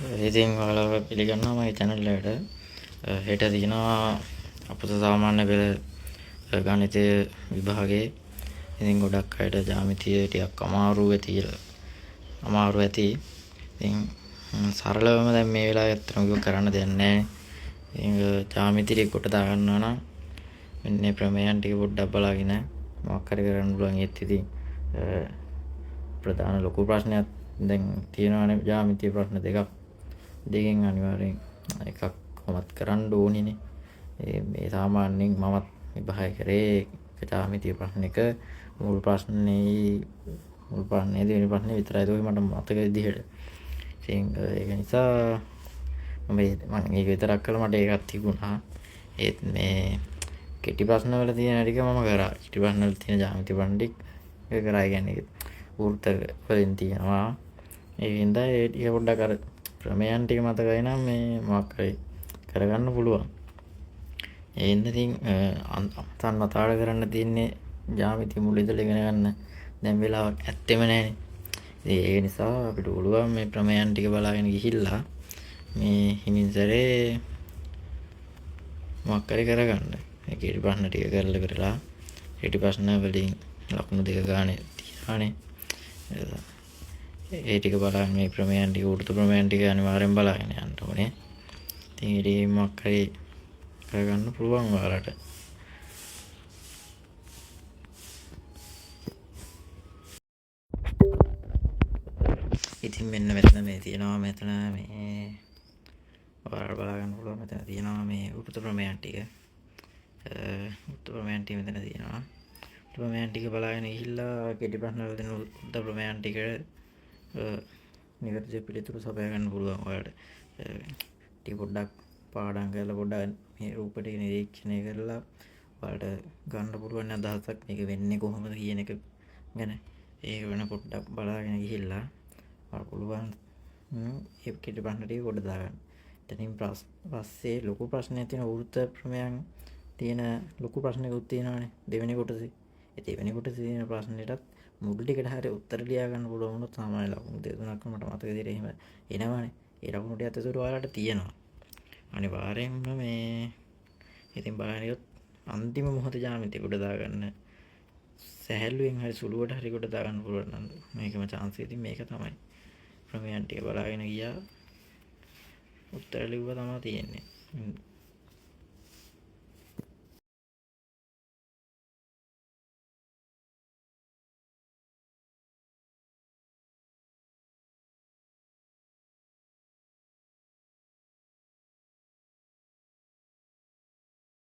ඉතින් ඔයාලව පිළිගන්නවා මගේ channel එකට. හෙට තියෙනවා අපොත සාමාන්‍ය පෙළ ගණිතය විභාගේ. ඉතින් ගොඩක් අයට ජ්‍යාමිතිය ටිකක් අමාරු ඇති. ඉතින් සරලවම දැන් මේ වෙලාවේ ඇත්තටම කිව්ව කරන්න දෙයක් නැහැ. ඉතින් ජ්‍යාමිති ටික කොට දා ගන්නවා නම් මෙන්න මේ ප්‍රමේයන් ටික පොඩ්ඩක් බලාගෙන මොකක් හරි කරන්න පුළුවන්. ඒත් ඉතින් ප්‍රධාන ලොකු ප්‍රශ්නයක් දැන් තියෙනවානේ ජ්‍යාමිති ප්‍රශ්න දෙකෙන් අනිවාර්යෙන් එකක් කොහොමත් කරන්න ඕනිනේ. මේ සාමාන්‍යයෙන් මමත් විභාගය කරේ ජ්‍යාමිති ප්‍රශ්න එක මුල් ප්‍රශ්නේ දෙවෙනි ප්‍රශ්නේ විතරයි ඒක මට මතක විදිහට. ඉතින් ඒක නිසා මම ඒක විතරක් කළා මට ඒකක් තිබුණා. ඒත් මේ කෙටි ප්‍රශ්න වල තියෙන ටික මම කරා. කෙටි ප්‍රශ්න වල තියෙන ජ්‍යාමිති ප්‍රශ්න ටික ඒක කරා. කියන්නේ වෘත්ත වලින් තියෙනවා. ඒ හින්දා ඒ ටික පොඩ්ඩක් අර ප්‍රමේයන් ටික මතකයි නම් මේ මොකක් හරි කරගන්න පුළුවන්. ඒ හින්දා ඉතින් මතාල කරන්න තියෙන්නේ ජ්‍යාමිති මුල ඉඳලා ඉගෙන ගන්න දැන් වෙලාවක් ඇත්තෙම නැහැනේ. ඒ නිසා අපිට පුළුවන් මේ ප්‍රමේයන් ටික බලාගෙන ගිහිල්ලා මේ හිමින් සැරේ මොකක් හරි කරගන්න. ඒ කෙටි ප්‍රශ්න ටික කරලා කරලා කෙටි ප්‍රශ්න වලින් ලකුණු දෙක ගානේ තියානේ. ඒ ටික බලන්න මේ ප්‍රමේයන් ටික උඩු ප්‍රමේයන් ටික අනිවාර්යෙන් බලාගෙන යන්න ඕනේ. ඉතින් ඒ මොකක් හරි කරගන්න පුළුවන් ඔයාලට. ඉතින් මෙන්න මෙතන මේ තියෙනවා මෙතන මේ ඔයාලට බලා ගන්න පුළුවන්. මෙතන තියෙනවා මේ උඩු ප්‍රමේයන් ටික. උඩු ප්‍රමේයන් ටික මෙතන තියෙනවා. උඩු ප්‍රමේයන් ටික බලාගෙන ගිහිල්ලා කෙටි ප්‍රශ්න වල දෙන උඩු ප්‍රමේයන් ටික නිවැරදි පිළිතුරු සපයා ගන්න පුළුවන් ඔයාලට. ටික පොඩ්ඩක් පාඩම් කරලා පොඩ්ඩක් මේ රූප ටික නිරීක්ෂණය කරලා ඔයාලට ගන්න පුළුවන් අදහසක් මේක වෙන්නේ කොහොමද කියන එක ගැන. ඒක වෙන පොඩ්ඩක් බලාගෙන ගිහිල්ලා ඔයාලට පුළුවන් ඒ කෙටි ප්‍රශ්න ටික කොට දාගන්න. එතනින් පස්සේ ලොකු ප්‍රශ්නයක් තියෙන වෘත්ත ප්‍රමේයන් තියෙන ලොකු ප්‍රශ්නයකුත් තියෙනවානේ දෙවෙනි කොටසේ. ඒ දෙවෙනි කොටසේ තියෙන ප්‍රශ්නෙටත් මුල් ටිකට හරිය උත්තර ලියා ගන්න පුළුවන් වුණොත් සාමාන්‍ය ලකුණු දෙක තුනක් මට මතක විදිහට එහෙම එනවනේ. ඒ ලකුණු ටිකත් ඒතර ඔයාලට තියෙනවා. අනිවාර්යෙන්ම මේ ඉතින් බලනියොත් අන්තිම මොහොත ජ්‍යාමිතිය කොට දාගන්න සැහැල්ලුවෙන් හරි සුළුවට හරි කොට දාගන්න පුළුවන් නම් මේකම chance එක. ඉතින් මේක තමයි ප්‍රමේයන් ටික බලාගෙන ගියා උත්තර ලිව්වා තමයි තියෙන්නේ.